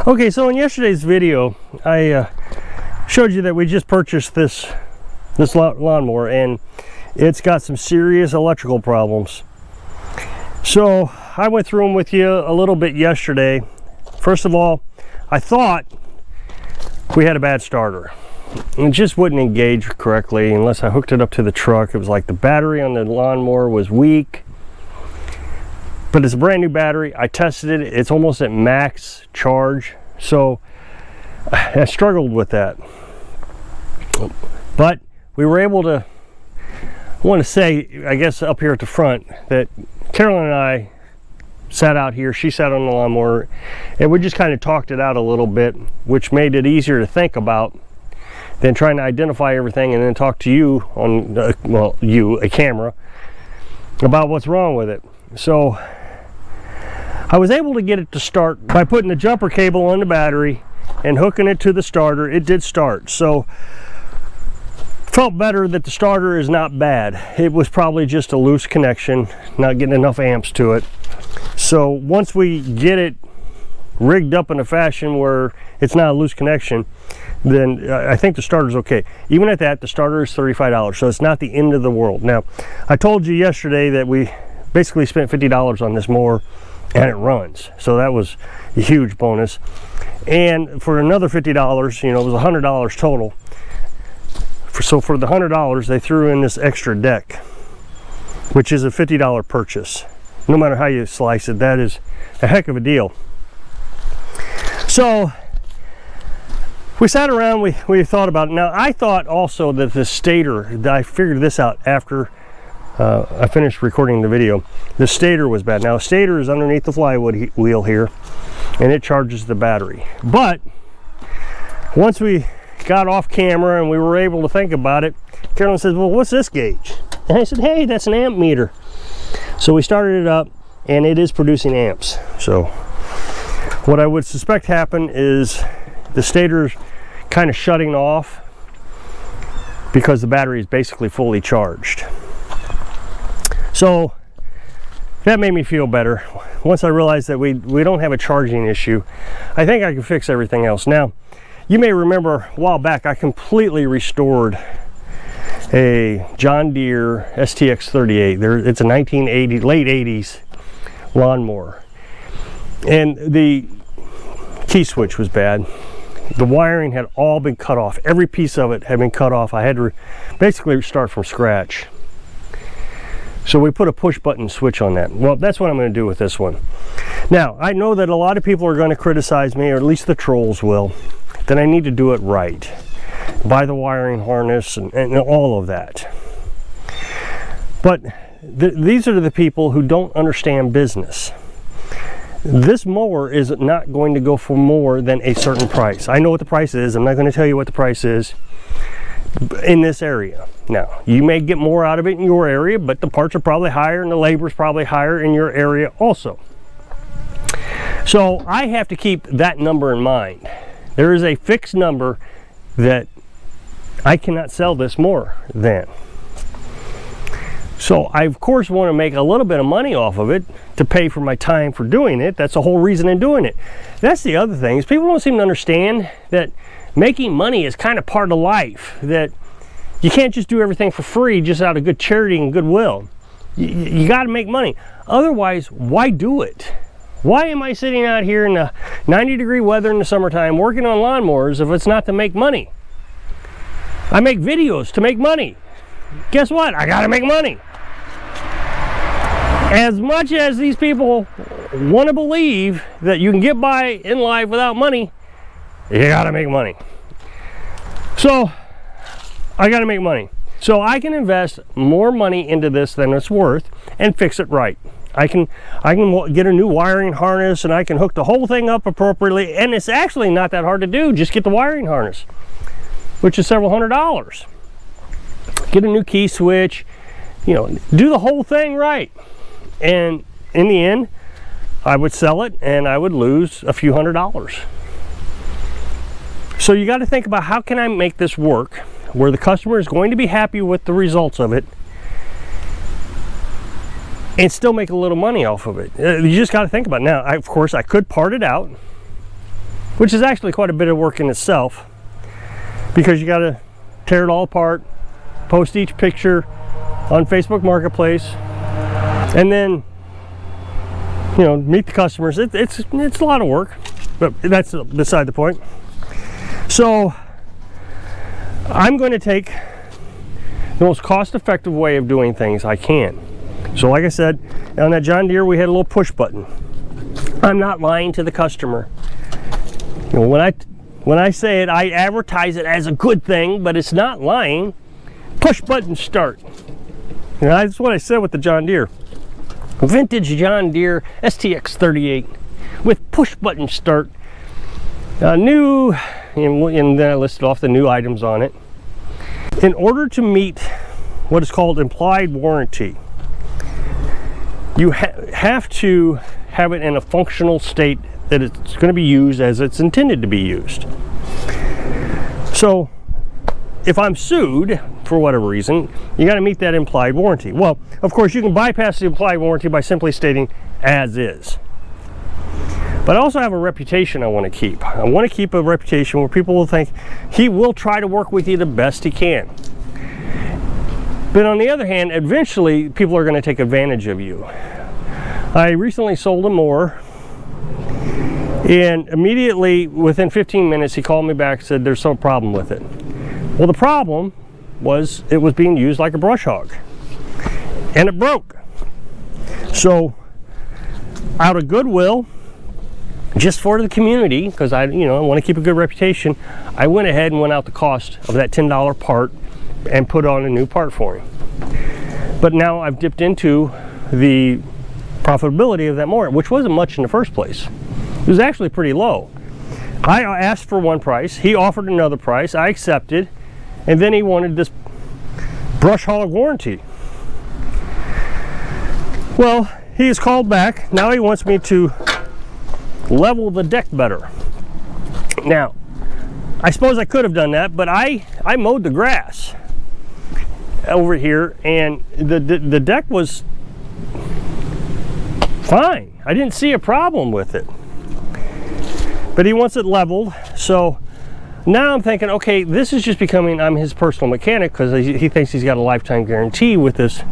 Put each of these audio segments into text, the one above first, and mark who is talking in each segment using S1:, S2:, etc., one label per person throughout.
S1: Okay, so in yesterday's video, I showed you that we just purchased this lawnmower, and it's got some serious electrical problems. So I went through them with you a little bit yesterday. First of all, I thought we had a bad starter. It just wouldn't engage correctly unless I hooked it up to the truck. It was like the battery on the lawnmower was weak. But it's a brand new battery. I tested it. It's almost at max charge. So I struggled with that. But we were able to, I want to say, I guess up here at the front, that Carolyn and I sat out here. She sat on the lawnmower, and we just kind of talked it out a little bit, which made it easier to think about than trying to identify everything and then talk to you on, a camera, about what's wrong with it. So I was able to get it to start by putting the jumper cable on the battery and hooking it to the starter. It did start. So felt better that the starter is not bad. It was probably just a loose connection, not getting enough amps to it. So once we get it rigged up in a fashion where it's not a loose connection, then I think the starter's okay. Even at that, the starter is $35, so it's not the end of the world. Now, I told you yesterday that we basically spent $50 on this mower, and it runs. So that was a huge bonus. And for another $50, it was $100 total. So for the $100, they threw in this extra deck, which is a $50 purchase. No matter how you slice it, that is a heck of a deal. So we sat around, we thought about it. Now, I thought also that the stator, I figured this out after I finished recording the video. The stator was bad. Now, the stator is underneath the flywheel wheel here, and it charges the battery. But once we got off camera and we were able to think about it, Carolyn says, well, what's this gauge? And I said, hey, that's an amp meter. So we started it up, and it is producing amps. So what I would suspect happened is the stator's kind of shutting off because the battery is basically fully charged. So that made me feel better. Once I realized that we don't have a charging issue, I think I can fix everything else. Now, you may remember a while back I completely restored a John Deere STX 38. It's a 1980, late 80s lawnmower. And the key switch was bad. The wiring had all been cut off. Every piece of it had been cut off. I had to basically start from scratch. So we put a push button switch on that. Well, that's what I'm going to do with this one. Now, I know that a lot of people are going to criticize me, or at least the trolls will, that I need to do it right. Buy the wiring harness and all of that. But these are the people who don't understand business. This mower is not going to go for more than a certain price. I know what the price is. I'm not going to tell you what the price is in this area. Now, you may get more out of it in your area, but the parts are probably higher and the labor is probably higher in your area also. So I have to keep that number in mind. There is a fixed number that I cannot sell this more than. So I, of course, want to make a little bit of money off of it to pay for my time for doing it. That's the whole reason in doing it. That's the other thing, is people don't seem to understand that making money is kind of part of life, that you can't just do everything for free just out of good charity and goodwill. You got to make money. Otherwise, why do it? Why am I sitting out here in the 90-degree weather in the summertime working on lawnmowers if it's not to make money? I make videos to make money. Guess what? I got to make money. As much as these people want to believe that you can get by in life without money, you got to make money. So I got to make money. So I can invest more money into this than it's worth and fix it right. I can get a new wiring harness, and I can hook the whole thing up appropriately, and it's actually not that hard to do. Just get the wiring harness, which is several $100s. Get a new key switch, do the whole thing right. And in the end, I would sell it and I would lose a few $100s. So you got to think about, how can I make this work where the customer is going to be happy with the results of it and still make a little money off of it. You just got to think about it. Now, of course, I could part it out which is actually quite a bit of work in itself, because you got to tear it all apart, post each picture on Facebook Marketplace, and then, you know, meet the customers. It's a lot of work, but that's beside the point. So I'm going to take the most cost-effective way of doing things I can. So like I said, on that John Deere we had a little push button. I'm not lying to the customer. You know, when I say it, I advertise it as a good thing, but it's not lying. Push button start. You know, that's what I said with the John Deere. Vintage John Deere STX 38 with push button start. New, and then I listed off the new items on it. In order to meet what is called implied warranty, you have to have it in a functional state that it's going to be used as it's intended to be used. So if I'm sued for whatever reason, you got to meet that implied warranty. Well, of course, you can bypass the implied warranty by simply stating as is. But I also have a reputation I want to keep. I want to keep a reputation where people will think he will try to work with you the best he can. But on the other hand, eventually people are going to take advantage of you. I recently sold a mower, and immediately within 15 minutes he called me back and said there's some problem with it. Well, the problem was it was being used like a brush hog, and it broke. So out of goodwill, just for the community, because I want to keep a good reputation, I went ahead and went out the cost of that $10 part and put on a new part for him. But now I've dipped into the profitability of that mower, which wasn't much in the first place. It was actually pretty low. I asked for one price, he offered another price, I accepted, and then he wanted this brush hog warranty. Well, he has called back. Now he wants me to level the deck better. Now, I suppose I could have done that, but I mowed the grass over here, and the deck was fine. I didn't see a problem with it. But he wants it leveled, so now I'm thinking, okay, this is just becoming, I'm his personal mechanic, because he thinks he's got a lifetime guarantee with this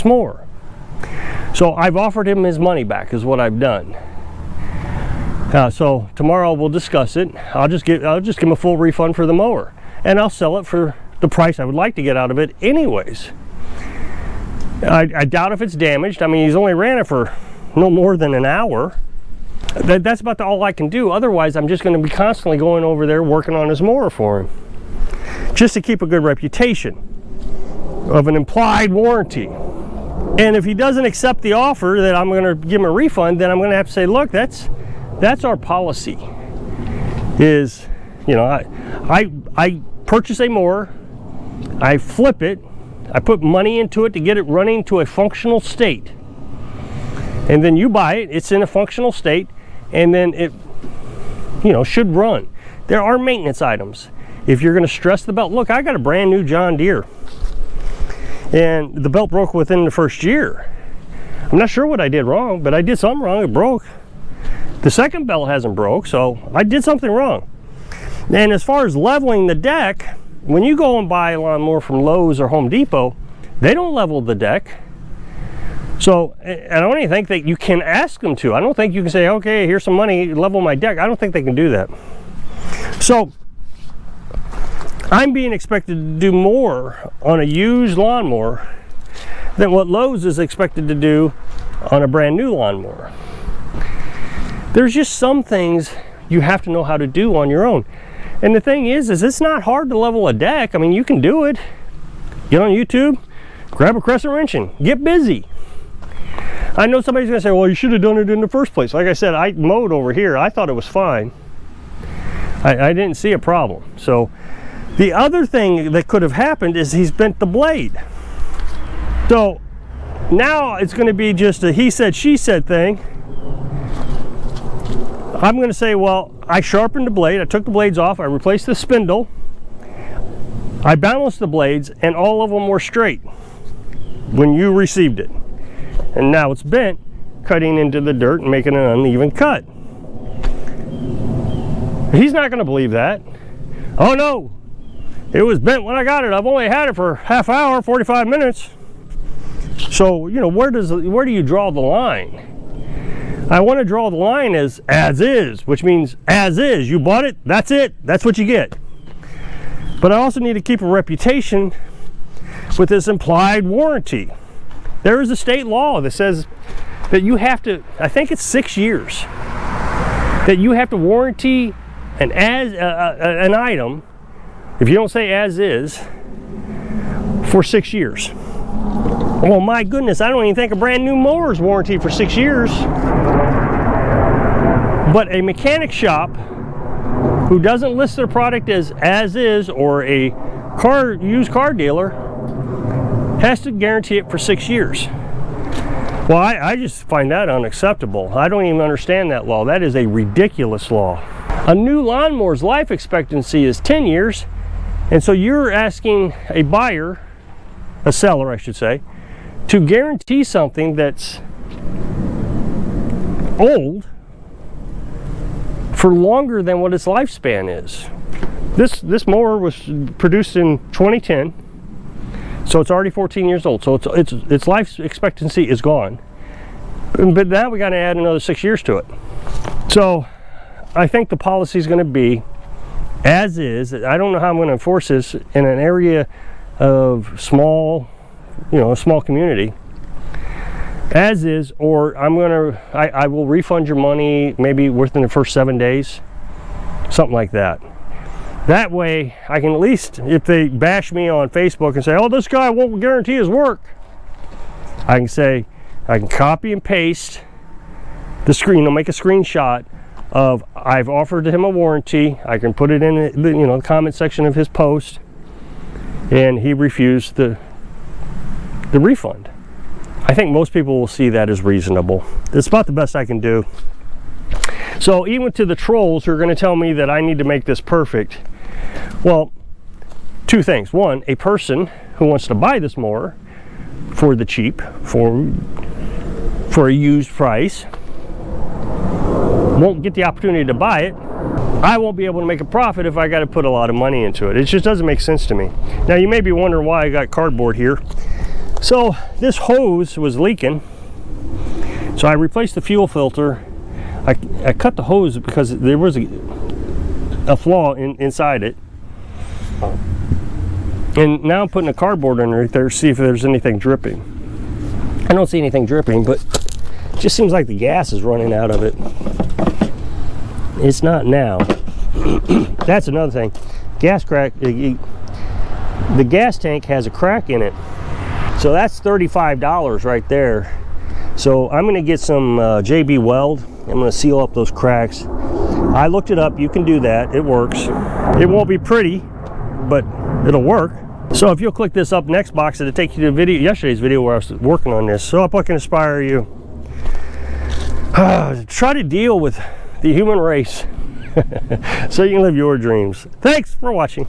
S1: mower. So I've offered him his money back, is what I've done. So tomorrow we'll discuss it. I'll just give him a full refund for the mower, and I'll sell it for the price I would like to get out of it anyways. I doubt if it's damaged. I mean, he's only ran it for no more than an hour. That's about all I can do. Otherwise, I'm just going to be constantly going over there working on his mower for him, just to keep a good reputation of an implied warranty. And if he doesn't accept the offer that I'm going to give him a refund, then I'm going to have to say, look, that's our policy. Is, you know, I purchase a mower, I flip it, I put money into it to get it running to a functional state, and then you buy it, it's in a functional state, and then it, you know, should run. There are maintenance items. If you're going to stress the belt, look, I got a brand new John Deere, and the belt broke within the first year. I'm not sure what I did wrong, but I did something wrong. It broke. The second belt hasn't broke, so I did something wrong. And as far as leveling the deck, when you go and buy a lawnmower from Lowe's or Home Depot, they don't level the deck. So I don't even think that you can ask them to. I don't think you can say, okay, here's some money, level my deck. I don't think they can do that. So I'm being expected to do more on a used lawnmower than what Lowe's is expected to do on a brand new lawnmower. There's just some things you have to know how to do on your own. And the thing is it's not hard to level a deck. I mean, you can do it. Get on YouTube, grab a crescent wrench and get busy. I know somebody's gonna say, well, you should have done it in the first place. Like I said, I mowed over here. I thought it was fine. I didn't see a problem. So the other thing that could have happened is he's bent the blade. So now it's gonna be just a he said, she said thing. I'm going to say, well, I sharpened the blade, I took the blades off, I replaced the spindle, I balanced the blades, and all of them were straight when you received it. And now it's bent, cutting into the dirt and making an uneven cut. He's not going to believe that. Oh no, it was bent when I got it. I've only had it for half hour, 45 minutes. So, you know, where do you draw the line? I want to draw the line as is, which means as is. You bought it, that's it. That's what you get. But I also need to keep a reputation with this implied warranty. There is a state law that says that you have to, I think it's 6 years, that you have to warranty an item, if you don't say as is, for 6 years. Well, my goodness, I don't even think a brand new mower is warranted for 6 years. But a mechanic shop who doesn't list their product as is, or a used car dealer, has to guarantee it for 6 years. Well, I just find that unacceptable. I don't even understand that law. That is a ridiculous law. A new lawnmower's life expectancy is 10 years, and so you're asking a buyer, a seller I should say, to guarantee something that's old for longer than what its lifespan is. This mower was produced in 2010, so it's already 14 years old. So its life expectancy is gone. But now we got to add another 6 years to it. So I think the policy is going to be as is. I don't know how I'm going to enforce this in an area of small, you know, a small community. As is, or I will refund your money maybe within the first 7 days, something like that. That way I can, at least if they bash me on Facebook and say, oh, this guy won't guarantee his work, I can say, I can copy and paste the screen, I'll make a screenshot of I've offered him a warranty. I can put it in the, you know, the comment section of his post, and he refused the refund. I think most people will see that as reasonable. It's about the best I can do. So even to the trolls who are going to tell me that I need to make this perfect, well, two things. One, a person who wants to buy this mower for the cheap, for a used price, won't get the opportunity to buy it. I won't be able to make a profit if I got to put a lot of money into it. It just doesn't make sense to me. Now you may be wondering why I got cardboard here. So this hose was leaking, so I replaced the fuel filter. I cut the hose because there was a flaw inside it, and now I'm putting a cardboard underneath there to see if there's anything dripping. I don't see anything dripping, but it just seems like the gas is running out of it. It's not now. That's another thing. Gas crack. The gas tank has a crack in it. So that's $35 right there. So I'm going to get some JB Weld. I'm going to seal up those cracks. I looked it up. You can do that. It works. It won't be pretty, but it'll work. So if you'll click this up next box, it'll take you to yesterday's video where I was working on this. So I hope I can inspire you. Try to deal with the human race so you can live your dreams. Thanks for watching.